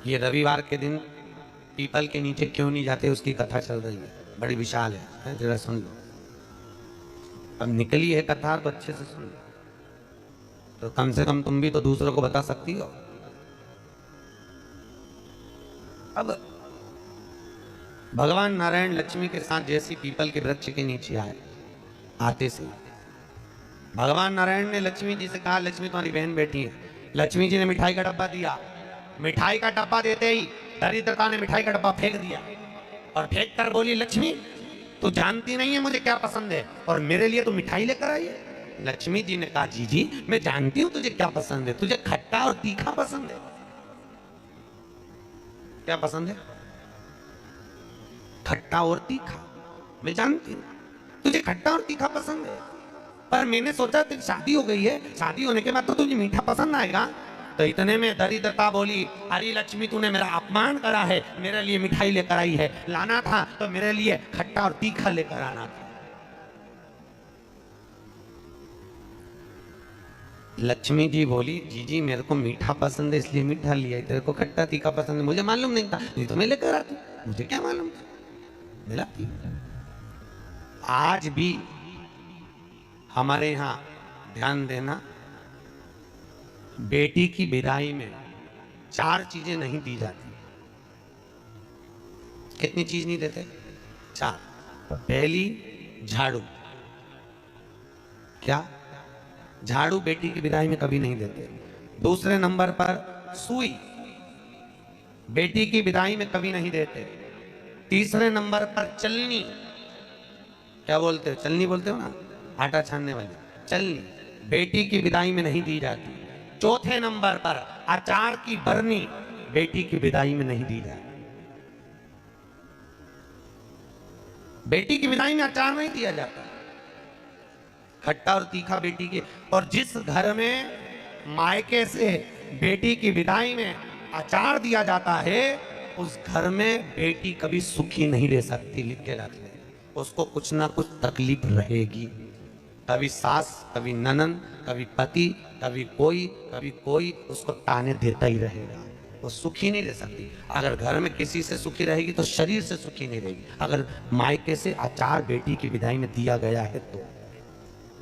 ये रविवार के दिन पीपल के नीचे क्यों नहीं जाते, उसकी कथा चल रही है, बड़ी विशाल है, जरा सुन लो। अब निकली है कथा तो अच्छे से सुन लो, तो कम से कम तुम भी तो दूसरों को बता सकती हो। अब भगवान नारायण लक्ष्मी के साथ जैसी पीपल के वृक्ष के नीचे आए, आते से भगवान नारायण ने लक्ष्मी जी से कहा, लक्ष्मी तुम्हारी बहन बैठी है। लक्ष्मी जी ने मिठाई का डब्बा दिया। मिठाई का डब्बा देते ही दरिद्रता ने मिठाई का डब्बा फेंक दिया और फेंक कर बोली, लक्ष्मी तू जानती नहीं है मुझे क्या पसंद है और मेरे लिए तू मिठाई लेकर आई है। लक्ष्मी जी ने कहा, जी जी मैं जानती हूं तुझे क्या पसंद है, तुझे खट्टा और तीखा पसंद है। क्या पसंद है? खट्टा और तीखा। मैं जानती हूं तुझे खट्टा और तीखा पसंद है, पर मैंने सोचा तेरी शादी हो गई है, शादी होने के बाद तो तुझे मीठा पसंद आएगा। तो इतने में दरिद्रता बोली, अरे लक्ष्मी तूने मेरा अपमान करा है, मेरे लिए मिठाई लेकर आई है, लाना था तो मेरे लिए खट्टा और तीखा लेकर आना था। लक्ष्मी जी बोली, जी जी मेरे को मीठा पसंद है इसलिए मीठा लिया, तेरे को खट्टा तीखा पसंद है मुझे मालूम नहीं था, नहीं तो मैं लेकर आती, मुझे क्या मालूम था, मिलाती। आज भी हमारे यहां ध्यान देना, बेटी की विदाई में 4 चीजें नहीं दी जाती। कितनी चीज नहीं देते? 4। पहली झाड़ू। क्या? झाड़ू बेटी की विदाई में कभी नहीं देते। दूसरे नंबर पर सुई, बेटी की विदाई में कभी नहीं देते। तीसरे नंबर पर चलनी। क्या बोलते हो? चलनी बोलते हो ना, आटा छानने वाली चलनी, बेटी की विदाई में नहीं दी जाती। चौथे नंबर पर अचार की बरनी, बेटी की विदाई में नहीं दी जाती। बेटी की विदाई में अचार नहीं दिया जाता, खट्टा और तीखा बेटी के। और जिस घर में मायके से बेटी की विदाई में अचार दिया जाता है, उस घर में बेटी कभी सुखी नहीं रह सकती। लिख के रख ले, उसको कुछ ना कुछ तकलीफ रहेगी। कभी सास, कभी ननन, कभी पति, कभी कोई उसको ताने देता ही रहेगा, वो सुखी नहीं रह सकती। अगर घर में किसी से सुखी रहेगी तो शरीर से सुखी नहीं रहेगी। अगर मायके से अचार बेटी की विदाई में दिया गया है तो।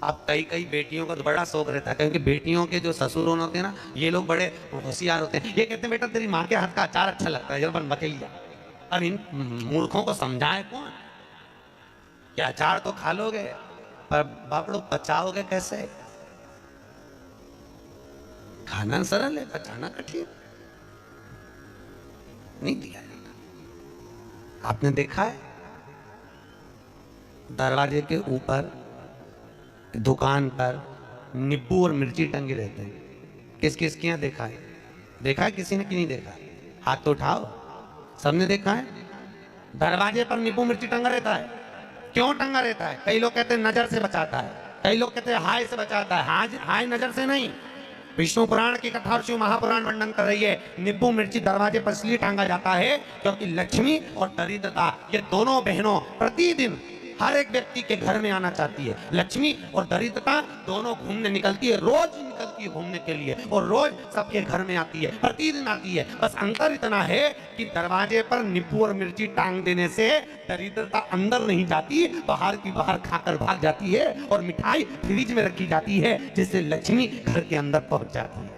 अब कई बेटियों का तो बड़ा शौक रहता है, क्योंकि बेटियों के जो ससुर होते हैं ना, ये लोग बड़े होशियार होते हैं। ये कहते हैं, बेटा तेरी माँ के हाथ का अचार अच्छा लगता है, जब बके लिया। अब इन मूर्खों को समझाए कौन कि अचार तो खा लोगे पर बापड़ो पचाओगे कैसे? खाना सरल है, पचाना कठिन। नहीं दिया जाता। आपने देखा है दरवाजे के ऊपर दुकान पर नींबू और मिर्ची टंगे रहते हैं। किस किस के यहाँ देखा है? देखा है किसी ने कि नहीं देखा? हाथ तो उठाओ, सबने देखा है। दरवाजे पर नींबू मिर्ची टंगा रहता है। क्यों टंगा रहता है? कई लोग कहते हैं नजर से बचाता है, कई लोग कहते हैं हाय से बचाता है। हाय नजर से नहीं। विष्णु पुराण की कथा और शिव महापुराण वर्णन कर रही है, नींबू मिर्ची दरवाजे पर इसलिए टांगा जाता है क्योंकि लक्ष्मी और दरिद्रता, ये दोनों बहनों प्रतिदिन हर एक व्यक्ति के घर में आना चाहती है। लक्ष्मी और दरिद्रता दोनों घूमने निकलती है, रोज निकलती है घूमने के लिए, और रोज सबके घर में आती है, प्रतिदिन आती है। बस अंतर इतना है कि दरवाजे पर नींबू और मिर्ची टांग देने से दरिद्रता अंदर नहीं जाती, बाहर की बाहर खाकर भाग जाती है, और मिठाई फ्रिज में रखी जाती है जिससे लक्ष्मी घर के अंदर पहुंच जाती है।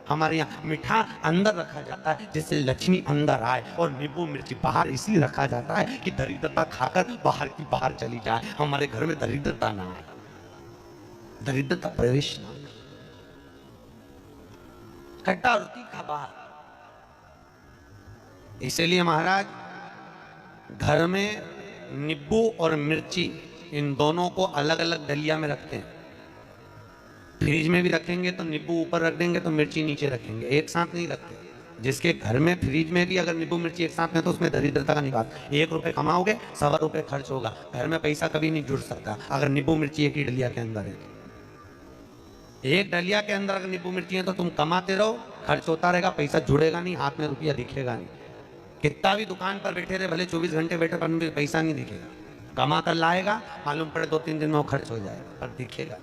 हमारे यहाँ मीठा अंदर रखा जाता है जिससे लक्ष्मी अंदर आए, और नींबू मिर्ची बाहर इसलिए रखा जाता है कि दरिद्रता खाकर बाहर की बाहर चली जाए, हमारे घर में दरिद्रता ना आए, दरिद्रता प्रवेश ना। खट्टा और तीखा बाहर। इसलिए महाराज घर में नींबू और मिर्ची इन दोनों को अलग अलग डलिया में रखते हैं। फ्रिज में भी रखेंगे तो नींबू ऊपर रख देंगे तो मिर्ची नीचे रखेंगे, एक साथ नहीं रखते। जिसके घर में फ्रिज में भी अगर नींबू मिर्ची एक साथ में, तो उसमें दरिद्रता का निवास। 1 रुपए कमाओगे, 1.25 रुपए खर्च होगा। घर में पैसा कभी नहीं जुड़ सकता अगर नींबू मिर्ची एक ही डलिया के अंदर है। एक डलिया के अंदर अगर नींबू मिर्ची है तो तुम कमाते रहो, खर्च होता रहेगा, पैसा जुड़ेगा नहीं, हाथ में रुपया दिखेगा नहीं। कितना भी दुकान पर बैठे रहे, भले 24 घंटे बैठे, पर पैसा नहीं दिखेगा। कमा कर लाएगा, मालूम पड़े 2-3 दिन में वो खर्च हो जाएगा, पर दिखेगा।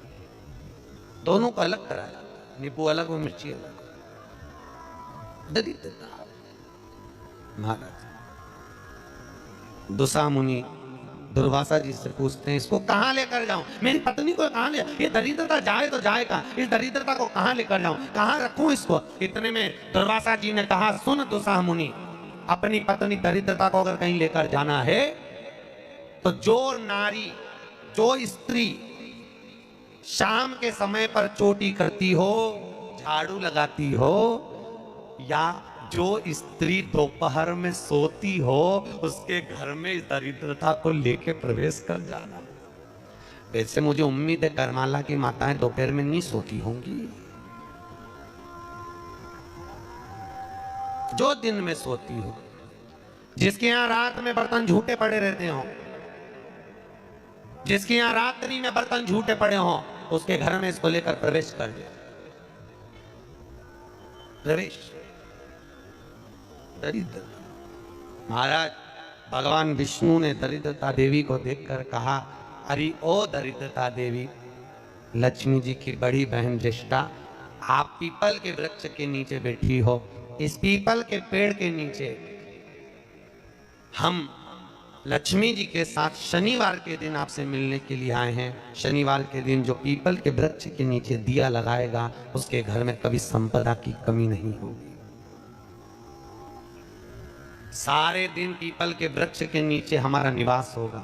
दोनों को अलग कराया, नींबू अलग और मिर्ची अलग। दरिद्रता महाराज दुसा मुनि दुर्वासा जी से पूछते हैं, इसको कहाँ लेकर जाऊं? मेरी पत्नी को कहाँ ले, ये दरिद्रता जाए तो जाए कहाँ? इस दरिद्रता को कहाँ लेकर जाऊं? कहाँ रखूं इसको? इतने में दुर्वासा जी ने कहा, सुन दुसा मुनि, अपनी पत्नी दरिद्रता को अगर कहीं लेकर जाना है तो जो नारी, जो स्त्री शाम के समय पर चोटी करती हो, झाड़ू लगाती हो, या जो स्त्री दोपहर में सोती हो, उसके घर में इस दरिद्रता को लेके प्रवेश कर जाना। वैसे मुझे उम्मीद है करमाला की माताएं दोपहर में नहीं सोती होंगी, जो दिन में सोती हो, जिसके यहां रात में बर्तन झूठे पड़े रहते हो, जिसके यहां रात्रि में बर्तन झूठे पड़े हो, उसके घर में इसको लेकर प्रवेश कर दे। प्रवेश दरिद्र। महाराज भगवान विष्णु ने दरिद्रता देवी को देखकर कहा, अरे ओ दरिद्रता देवी, लक्ष्मी जी की बड़ी बहन ज्येष्ठा, आप पीपल के वृक्ष के नीचे बैठी हो। इस पीपल के पेड़ के नीचे हम लक्ष्मी जी के साथ शनिवार के दिन आपसे मिलने के लिए आए हैं। शनिवार के दिन जो पीपल के वृक्ष के नीचे दिया लगाएगा, उसके घर में कभी संपदा की कमी नहीं होगी। सारे दिन पीपल के वृक्ष के नीचे हमारा निवास होगा।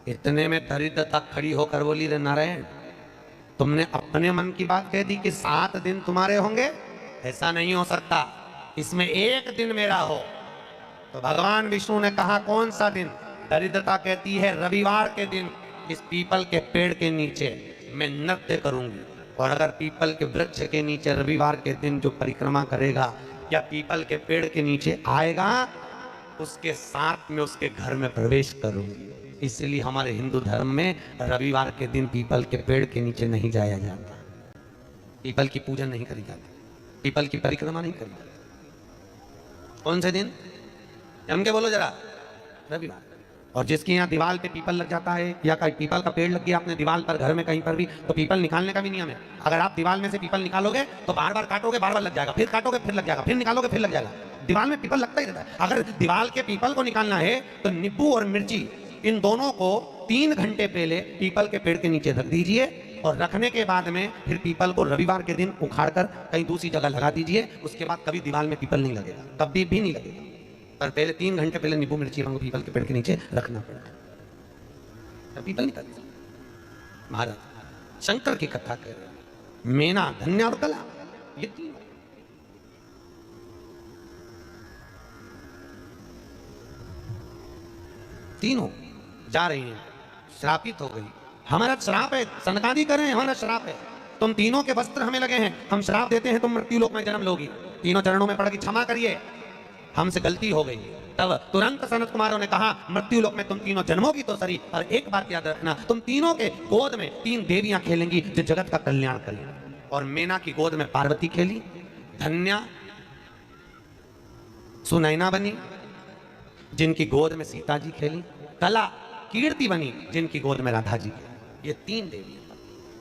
इतने में दरिद्रता खड़ी होकर बोली, रे नारायण, तुमने अपने मन की बात कह दी कि 7 दिन तुम्हारे होंगे? ऐसा नहीं हो सकता, इसमें एक दिन मेरा हो। तो भगवान विष्णु ने कहा, कौन सा दिन? दरिद्रता कहती है, रविवार के दिन इस पीपल के पेड़ के नीचे मैं नृत्य करूंगी। और अगर पीपल के वृक्ष के नीचे रविवार के दिन जो परिक्रमा करेगा या पीपल के पेड़ के नीचे आएगा, उसके साथ में उसके घर में प्रवेश करूंगी। इसलिए हमारे हिंदू धर्म में रविवार के दिन पीपल के पेड़ के नीचे नहीं जाया जाता, पीपल की पूजन नहीं करी जाती, पीपल की परिक्रमा नहीं करी जाती। कौन से दिन? जम के बोलो जरा, रविवार। और जिसके यहाँ दीवार पे पीपल लग जाता है या कहीं पीपल का पेड़ लग गया अपने दीवार पर, घर में कहीं पर भी, तो पीपल निकालने का भी नियम है। अगर आप दीवार में से पीपल निकालोगे तो बार बार काटोगे, बार बार लग जाएगा, फिर काटोगे फिर लग जाएगा, फिर निकालोगे फिर लग जाएगा। दीवार में पीपल लगता ही रहता है। अगर दीवार के पीपल को निकालना है तो नींबू और मिर्ची, इन दोनों को 3 घंटे पहले पीपल के पेड़ के नीचे रख दीजिए। और रखने के बाद में फिर पीपल को रविवार के दिन उखाड़ कर कहीं दूसरी जगह लगा दीजिए। उसके बाद कभी दीवार में पीपल नहीं लगेगा, कभी भी नहीं लगेगा। पर पहले 3 घंटे पहले नींबू मिर्ची हमको पीपल के पेड़ के नीचे रखना पड़ेगा, पीपल नहीं करते। महाराज शंकर की कथा कह रहे, मेना, धन्या और कला, ये तीनों जा रही हैं, श्रापित हो गई। हमारा श्राप है, सनकादि कर रहे हैं, हमारा श्राप है। तुम तीनों के वस्त्र हमें लगे हैं, हम श्राप देते हैं, तुम मृत्यु लोक में जन्म लोगी। तीनों चरणों में पड़ के क्षमा करिए, हमसे गलती हो गई। तब तुरंत सनत कुमारों ने कहा, मृत्यु लोक में तुम तीनों जन्मोगी तो सही, पर एक बात याद रखना, तुम तीनों के गोद में 3 देवियां खेलेंगी जो जगत का कल्याण करेंगी। और मेना की गोद में पार्वती खेली, धन्या सुनैना बनी जिनकी गोद में सीता जी खेली, कला कीर्ति बनी जिनकी गोद में राधा जी खेली। ये 3 देवी।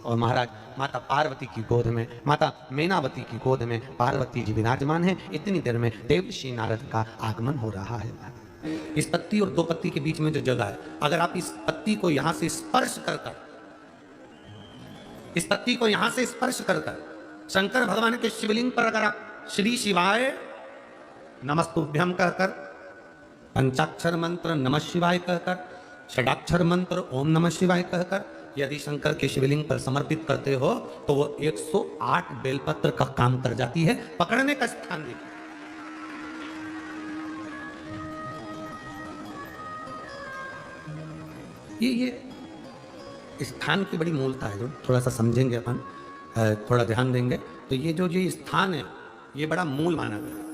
और महाराज माता पार्वती की गोद में, माता मेनावती की गोद में पार्वती जी विराजमान है। इतनी देर में देवर्षि नारद का आगमन हो रहा है। इस पत्ती और 2 पत्ती के बीच में जो जगह है, अगर आप इस पत्ती को यहां से स्पर्श कर कर, इस पत्ती को यहां से स्पर्श कर कर शंकर भगवान के शिवलिंग पर अगर आप श्री शिवाय नमस्तुभ्यम कहकर, पंचाक्षर मंत्र नमः शिवाय कहकर, षडाक्षर मंत्र ओम नमः शिवाय कहकर यदि शंकर के शिवलिंग पर समर्पित करते हो तो वो 108 बेलपत्र का काम कर जाती है। पकड़ने का स्थान देखिए, ये स्थान की बड़ी मूलता है, जो थोड़ा सा समझेंगे अपन, थोड़ा ध्यान देंगे तो ये जो स्थान है ये बड़ा मूल माना गया।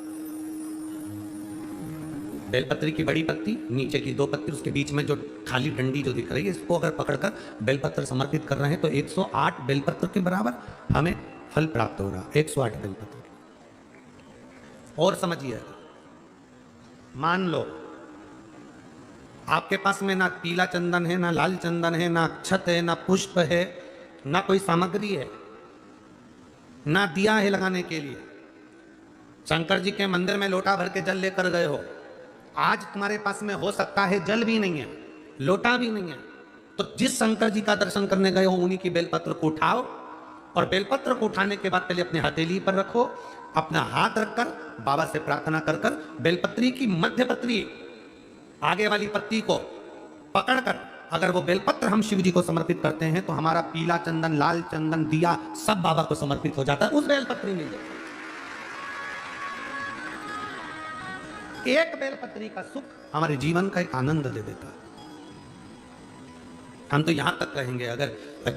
बेलपत्र की बड़ी पत्ती, नीचे की 2 पत्ती, उसके बीच में जो खाली डंडी जो दिख रही है, इसको अगर पकड़कर बेलपत्र समर्पित कर रहे हैं तो 108 बेलपत्र के बराबर हमें फल प्राप्त हो रहा। 108 बेलपत्र। और समझिए, मान लो आपके पास में ना पीला चंदन है, ना लाल चंदन है, ना अक्षत है, ना पुष्प है, ना कोई सामग्री है, ना दिया है लगाने के लिए, शंकर जी के मंदिर में लोटा भर के जल लेकर गए हो, आज तुम्हारे पास में हो सकता है जल भी नहीं है, लोटा भी नहीं है, तो जिस शंकर जी का दर्शन करने गए हो उन्हीं की बेलपत्र को उठाओ और बेलपत्र को उठाने के बाद पहले अपने हथेली पर रखो, अपना हाथ रखकर बाबा से प्रार्थना कर कर बेलपत्री की मध्य पत्री आगे वाली पत्ती को पकड़कर अगर वो बेलपत्र हम शिव जी को समर्पित करते हैं तो हमारा पीला चंदन, लाल चंदन, दिया सब बाबा को समर्पित हो जाता है उस बेलपत्री में। एक बेलपत्री का सुख हमारे जीवन का एक आनंद दे देता है। हम तो यहां तक कहेंगे, अगर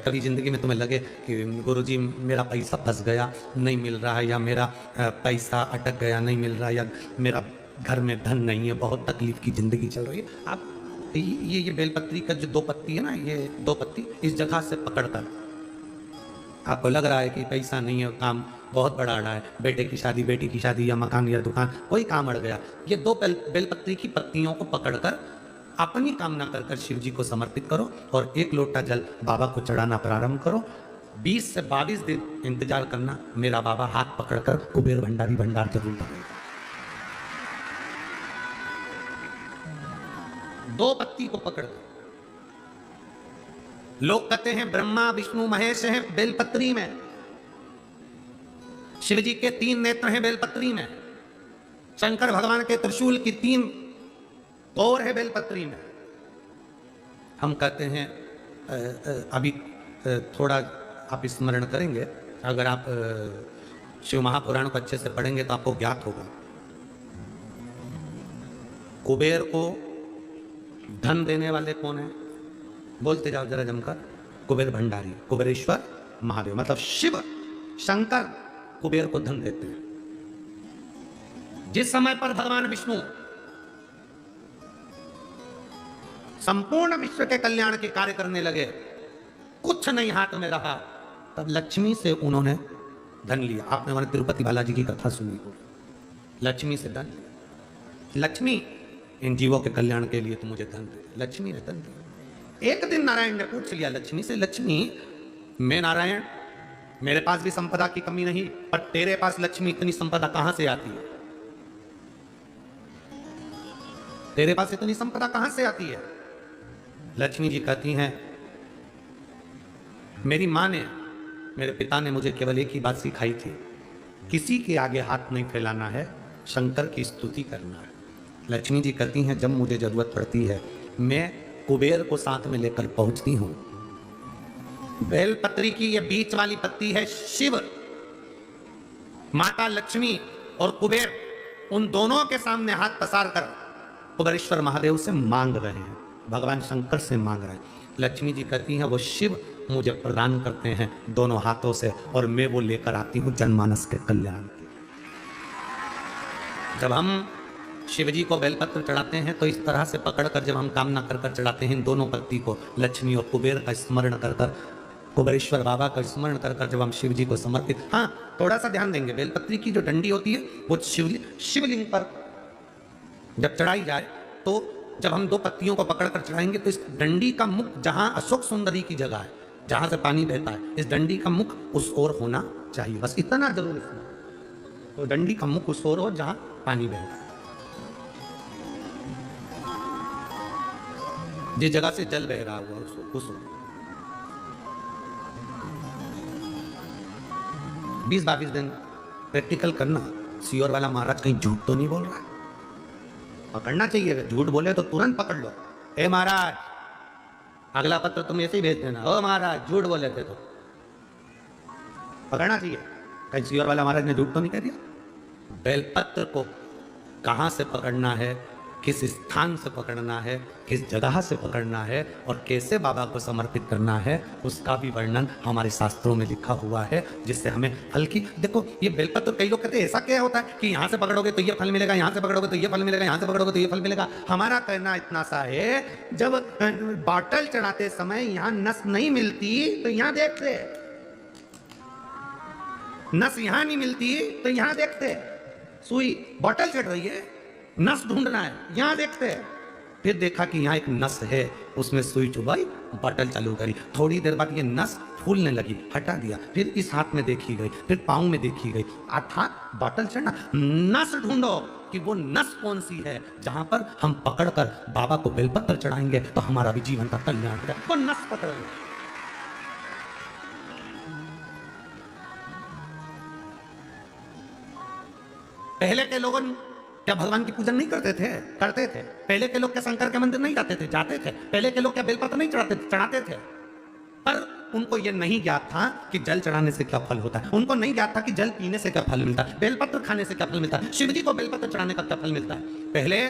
कभी जिंदगी में तुम्हें लगे कि गुरुजी मेरा पैसा फंस गया नहीं मिल रहा है, या मेरा पैसा अटक गया नहीं मिल रहा, या मेरा घर में धन नहीं है, बहुत तकलीफ की जिंदगी चल रही है, आप ये बेलपत्री का जो 2 पत्ती है ना, ये 2 पत्ती इस जगह से पकड़कर, आपको लग रहा है कि पैसा नहीं है, काम बहुत बड़ा अड़ा है, बेटे की शादी, बेटी की शादी, या मकान या दुकान, कोई काम अड़ गया, ये 2 बेलपत्री की पत्तियों को पकड़कर अपनी कामना कर कर शिव जी को समर्पित करो और 1 लोटा जल बाबा को चढ़ाना प्रारंभ करो। 20 से 22 दिन इंतजार करना, मेरा बाबा हाथ पकड़कर कुबेर भंडारी भंडार जरूर करेगा। 2 पत्ती को पकड़, लोग कहते हैं ब्रह्मा विष्णु महेश हैं बेलपत्री में, शिव जी के 3 नेत्र हैं बेलपत्री में, शंकर भगवान के त्रिशूल की 3 और है बेलपत्री में। हम कहते हैं अभी थोड़ा आप स्मरण करेंगे, अगर आप शिव महापुराण को अच्छे से पढ़ेंगे तो आपको ज्ञात होगा, कुबेर को धन देने वाले कौन है, बोलते जाओ जरा जमकर, कुबेर भंडारी, कुबेरेश्वर महादेव, मतलब शिव शंकर कुबेर को धन देते हैं। जिस समय पर भगवान विष्णु संपूर्ण विश्व के कल्याण के कार्य करने लगे, कुछ नहीं हाथ में रहा, तब लक्ष्मी से उन्होंने धन लिया। आपने हमारे तिरुपति बालाजी की कथा सुनी हो, लक्ष्मी से धन, लक्ष्मी इन जीवों के कल्याण के लिए तो मुझे धन दे, लक्ष्मी ने धन दिया। एक दिन नारायण ने पूछ लिया लक्ष्मी से, लक्ष्मी मैं नारायण, मेरे पास भी संपदा की कमी नहीं, पर तेरे पास लक्ष्मी इतनी संपदा कहां से आती है, तेरे पास इतनी संपदा कहां से आती है? लक्ष्मी जी कहती हैं, मेरी मां ने, मेरे पिता ने मुझे केवल एक ही बात सिखाई थी, किसी के आगे हाथ नहीं फैलाना है, शंकर की स्तुति करना है। लक्ष्मी जी कहती हैं, जब मुझे जरूरत पड़ती है मैं कुबेर को साथ में लेकर पहुंचती हूं। बेलपत्री की ये बीच वाली पत्ती है शिव, माता लक्ष्मी और कुबेर, उन दोनों के सामने हाथ पसार कर कुबेरेश्वर महादेव से मांग रहे हैं, भगवान शंकर से मांग रहे हैं। लक्ष्मी जी कहती हैं, वो शिव मुझे प्रदान करते हैं दोनों हाथों से और मैं वो लेकर आती हूं जनमानस के कल्याण के। जब हम शिव जी को बेलपत्र चढ़ाते हैं तो इस तरह से पकड़कर जब हम कामना कर कर चढ़ाते हैं इन दोनों पत्ती को, लक्ष्मी और कुबेर का स्मरण कर कर, कुबेरेश्वर बाबा का स्मरण कर कर जब हम शिव जी को समर्पित, हाँ थोड़ा सा ध्यान देंगे, बेलपत्री की जो डंडी होती है वो शिवलिंग पर जब चढ़ाई जाए तो जब हम 2 पत्तियों को पकड़कर चढ़ाएंगे तो इस डंडी का मुख जहां अशोक सुंदरी की जगह है, जहां से पानी बहता है, इस डंडी का मुख उस ओर होना चाहिए, बस इतना जरूर है। तो डंडी का मुख उस ओर हो जहां पानी बहता है, जिस जगह से जल बह रहा हुआ उस 20-22 दिन प्रैक्टिकल करना। सियोर वाला महाराज कहीं झूठ तो नहीं बोल रहा है, पकड़ना चाहिए, अगर झूठ बोले तो तुरंत पकड़ लो, ए महाराज अगला पत्र तुम ऐसे ही भेज देना, ओ महाराज झूठ बोले थे तो पकड़ना चाहिए, कहीं सियोर वाला महाराज ने झूठ तो नहीं कह दिया। बेलपत्र को कहां से पकड़ना है, किस स्थान से पकड़ना है, किस जगह से पकड़ना है और कैसे बाबा को समर्पित करना है, उसका भी वर्णन हमारे शास्त्रों में लिखा हुआ है, जिससे हमें हल्की, देखो ये बेलपत्र, कई लोग कहते हैं ऐसा क्या होता है कि यहाँ से पकड़ोगे तो ये फल मिलेगा, यहाँ से पकड़ोगे तो ये फल मिलेगा, यहाँ से पकड़ोगे तो ये फल मिलेगा। हमारा कहना इतना सा है, जब बॉटल चढ़ाते समय यहाँ नस नहीं मिलती तो यहाँ देखते, नस यहाँ नहीं मिलती तो यहाँ देखते, सुई बॉटल चढ़ रही है, नस ढूंढना है, यहां देखते हैं, फिर देखा कि यहाँ एक नस है, उसमें सुई चुभाई, बॉटल चालू करी, थोड़ी देर बाद ये नस फूलने लगी, हटा दिया, फिर इस हाथ में देखी गई, फिर पाँव में देखी गई, अर्थात बॉटल चढ़ना। नस ढूंढो कि वो नस कौन सी है जहां पर हम पकड़कर बाबा को बेलपत्र चढ़ाएंगे तो हमारा भी जीवन का कल्याण हो जाए। वो नस पकड़ लो। पहले के लोग क्या भगवान की पूजन नहीं करते थे? करते थे। पहले के लोग क्या शंकर के मंदिर नहीं जाते थे? जाते थे। पहले के लोग क्या बेलपत्र नहीं चढ़ाते थे? पर उनको यह नहीं ज्ञात था कि जल चढ़ाने से क्या फल होता है। उनको नहीं ज्ञात था कि जल पीने से क्या फल मिलता है, बेलपत्र खाने से क्या फल मिलता है, शिव जी को बेलपत्र चढ़ाने का क्या फल मिलता है। पहले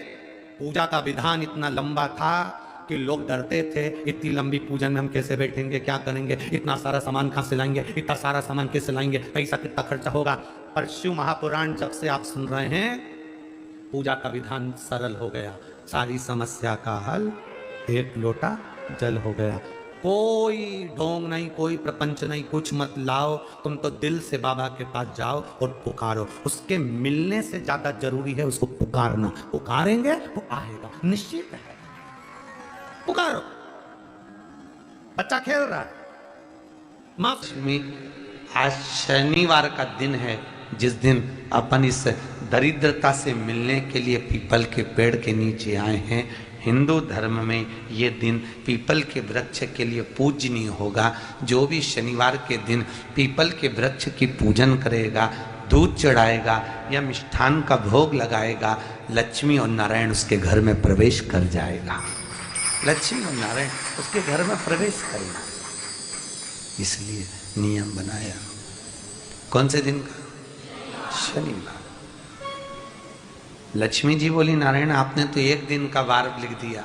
पूजा का विधान इतना लंबा था कि लोग डरते थे, इतनी लंबी पूजन में हम कैसे बैठेंगे, क्या करेंगे, इतना सारा सामान कहां से लाएंगे, इतना सारा सामान कैसे लाएंगे, पैसा कितना खर्चा होगा। पर शिव महापुराण जब से आप सुन रहे हैं, पूजा का विधान सरल हो गया, सारी समस्या का हल एक लोटा जल हो गया। कोई ढोंग नहीं, कोई प्रपंच नहीं, कुछ मत लाओ, तुम तो दिल से बाबा के पास जाओ और पुकारो। उसके मिलने से ज्यादा जरूरी है उसको पुकारना। पुकारेंगे वो आएगा, निश्चित है। पुकारो। बच्चा खेल रहा है, माफ में आज शनिवार का दिन है, जिस दिन अपन इस दरिद्रता से मिलने के लिए पीपल के पेड़ के नीचे आए हैं। हिंदू धर्म में ये दिन पीपल के वृक्ष के लिए पूजनीय होगा। जो भी शनिवार के दिन पीपल के वृक्ष की पूजन करेगा, दूध चढ़ाएगा या मिष्ठान का भोग लगाएगा, लक्ष्मी और नारायण उसके घर में प्रवेश कर जाएगा। लक्ष्मी और नारायण उसके घर में प्रवेश करेगा। इसलिए नियम बनाया। कौन से दिन का? शनिवार। लक्ष्मी जी बोली, नारायण आपने तो एक दिन का वार लिख दिया।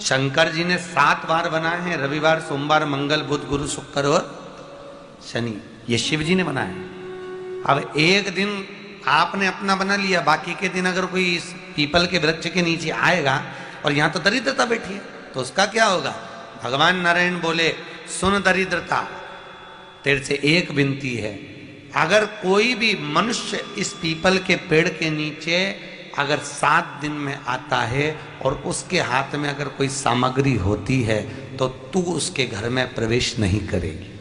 शंकर जी ने 7 वार बनाए हैं, रविवार, सोमवार, मंगल, बुध, गुरु, शुक्र और शनि। ये शिव जी ने बनाया। अब एक दिन आपने अपना बना लिया, बाकी के दिन अगर कोई इस पीपल के वृक्ष के नीचे आएगा और यहां तो दरिद्रता बैठी है, तो उसका क्या होगा? भगवान नारायण बोले, सुन दरिद्रता, तेरे से एक विनती है, अगर कोई भी मनुष्य इस पीपल के पेड़ के नीचे अगर 7 दिन में आता है और उसके हाथ में अगर कोई सामग्री होती है तो तू उसके घर में प्रवेश नहीं करेगी।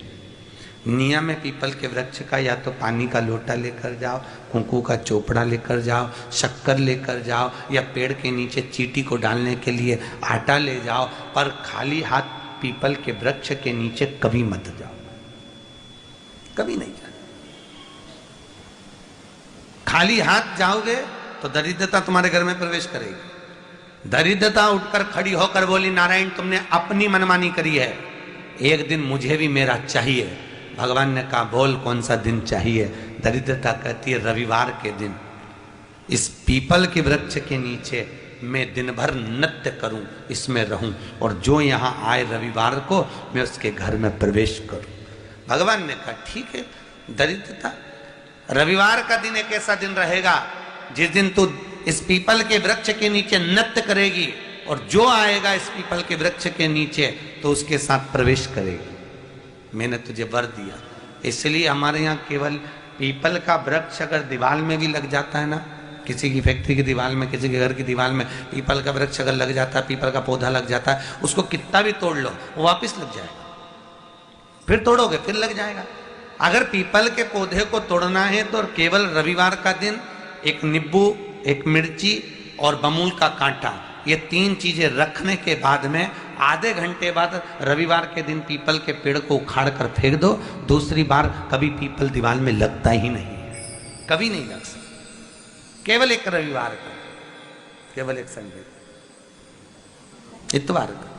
नियम है पीपल के वृक्ष का, या तो पानी का लोटा लेकर जाओ, कुंकू का चोपड़ा लेकर जाओ, शक्कर लेकर जाओ, या पेड़ के नीचे चींटी को डालने के लिए आटा ले जाओ, पर खाली हाथ पीपल के वृक्ष के नीचे कभी मत जाओ, कभी नहीं जाओ। खाली हाथ जाओगे तो दरिद्रता तुम्हारे घर में प्रवेश करेगी। दरिद्रता उठकर खड़ी होकर बोली, नारायण तुमने अपनी मनमानी करी है, एक दिन मुझे भी मेरा चाहिए। भगवान ने कहा, बोल कौन सा दिन चाहिए? दरिद्रता कहती है, रविवार के दिन इस पीपल के वृक्ष के नीचे मैं दिन भर नृत्य करूं, इसमें रहूं, और जो यहां आए रविवार को मैं उसके घर में प्रवेश करूं। भगवान ने कहा, ठीक है। दरिद्रता, रविवार का दिन एक ऐसा दिन रहेगा जिस दिन तू इस पीपल के वृक्ष के नीचे नृत्य करेगी, और जो आएगा इस पीपल के वृक्ष के नीचे तो उसके साथ प्रवेश करेगी। मैंने तुझे वर दिया। इसलिए हमारे यहाँ केवल पीपल का वृक्ष अगर दीवार में भी लग जाता है ना, किसी की फैक्ट्री की दीवार में, किसी के घर की दीवार में पीपल का वृक्ष अगर लग जाता है, पीपल का पौधा लग जाता है, उसको कितना भी तोड़ लो वो वापिस लग जाएगा। फिर तोड़ोगे फिर लग जाएगा। अगर पीपल के पौधे को तोड़ना है तो केवल रविवार का दिन एक नींबू, एक मिर्ची और बमूल का कांटा, ये 3 चीजें रखने के बाद में आधे घंटे बाद रविवार के दिन पीपल के पेड़ को उखाड़ कर फेंक दो। दूसरी बार कभी पीपल दीवार में लगता ही नहीं है, कभी नहीं लग सकता। केवल एक रविवार का, केवल एक संडे, इतवार का।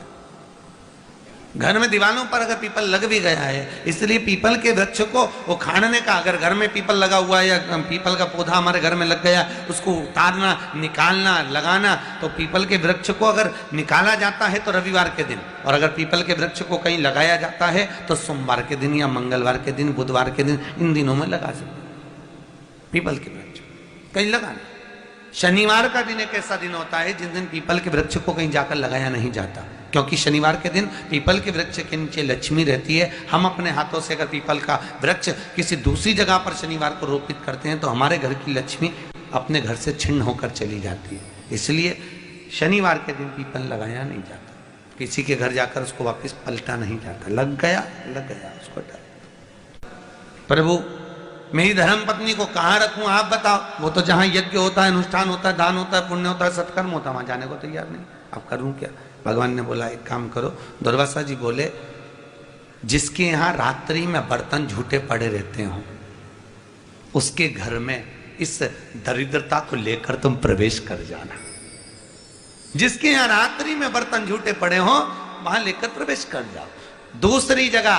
घर में दीवारों पर अगर पीपल लग भी गया है, इसलिए पीपल के वृक्ष को उखाड़ने का, अगर घर में पीपल लगा हुआ है या पीपल का पौधा हमारे घर में लग गया, उसको उतारना, निकालना, लगाना, तो पीपल के वृक्ष को अगर निकाला जाता है तो रविवार के दिन, और अगर पीपल के वृक्ष को कहीं लगाया जाता है तो सोमवार के दिन या मंगलवार के दिन, बुधवार के दिन, इन दिनों में लगा सकते पीपल के वृक्ष कहीं लगाना। शनिवार का दिन एक ऐसा दिन होता है जिस दिन पीपल के वृक्ष को कहीं जाकर लगाया नहीं जाता, क्योंकि शनिवार के दिन पीपल के वृक्ष के नीचे लक्ष्मी रहती है। हम अपने हाथों से अगर पीपल का वृक्ष किसी दूसरी जगह पर शनिवार को रोपित करते हैं तो हमारे घर की लक्ष्मी अपने घर से छिन्न होकर चली जाती है। इसलिए शनिवार के दिन पीपल लगाया नहीं जाता। किसी के घर जाकर उसको वापस पलटा नहीं जाता। लग गया उसको डर। प्रभु मेरी धर्म पत्नी को कहाँ रखूं आप बताओ। वो तो जहां यज्ञ होता है, अनुष्ठान होता है, दान होता है, पुण्य होता है, सत्कर्म होता है, वहां जाने को तैयार नहीं। अब करूं क्या? भगवान ने बोला एक काम करो। दुर्वासा जी बोले जिसके यहाँ रात्रि में बर्तन झूठे पड़े रहते हो उसके घर में इस दरिद्रता को लेकर तुम प्रवेश कर जाना। जिसके यहाँ रात्रि में बर्तन झूठे पड़े हो वहां लेकर प्रवेश कर जाओ। दूसरी जगह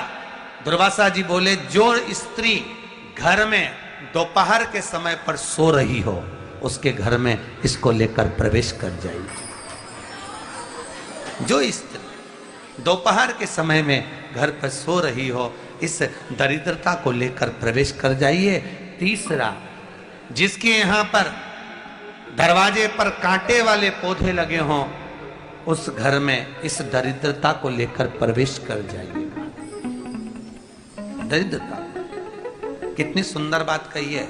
दुर्वासा जी बोले जो स्त्री घर में दोपहर के समय पर सो रही हो उसके घर में इसको लेकर प्रवेश कर जाइए। जो स्त्री दोपहर के समय में घर पर सो रही हो इस दरिद्रता को लेकर प्रवेश कर जाइए। तीसरा, जिसके यहाँ पर दरवाजे पर कांटे वाले पौधे लगे हों उस घर में इस दरिद्रता को लेकर प्रवेश कर जाइए। दरिद्रता, कितनी सुंदर बात कही है।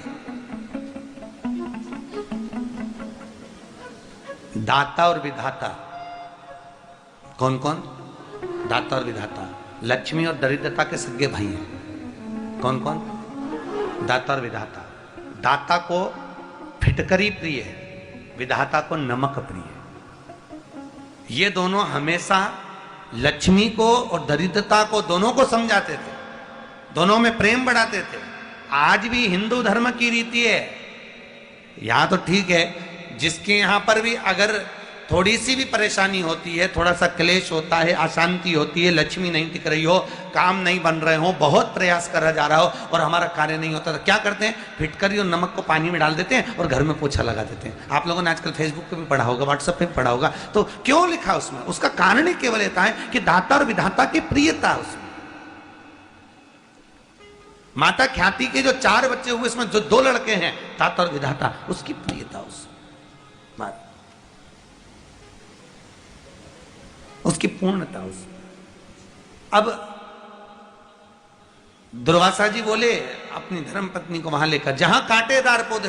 दाता और विधाता कौन कौन? दाता और विधाता। लक्ष्मी और दरिद्रता के सगे भाई हैं। कौन कौन? दाता और विधाता। दाता को फिटकरी प्रिय है, विधाता को नमक प्रिय है। ये दोनों हमेशा लक्ष्मी को और दरिद्रता को दोनों को समझाते थे, दोनों में प्रेम बढ़ाते थे। आज भी हिंदू धर्म की रीति है। यहां तो ठीक है, जिसके यहां पर भी अगर थोड़ी सी भी परेशानी होती है, थोड़ा सा क्लेश होता है, अशांति होती है, लक्ष्मी नहीं टिक रही हो, काम नहीं बन रहे हो, बहुत प्रयास करा जा रहा हो और हमारा कार्य नहीं होता, तो क्या करते हैं? फिटकरी और नमक को पानी में डाल देते हैं और घर में पोछा लगा देते हैं। आप लोगों ने आजकल फेसबुक पे भी पढ़ा होगा, व्हाट्सएप पे भी पढ़ा होगा। तो क्यों लिखा उसमें? उसका कारण ही केवल ये है कि दाता और विधाता की प्रियता उसमें। माता ख्याति के जो 4 बच्चे हुए इसमें जो 2 लड़के हैं दाता और विधाता, उसकी प्रियता उसकी पूर्णता उस। अब दुर्वासा जी बोले अपनी धर्म पत्नी को वहां लेकर जहां कांटेदार पौधे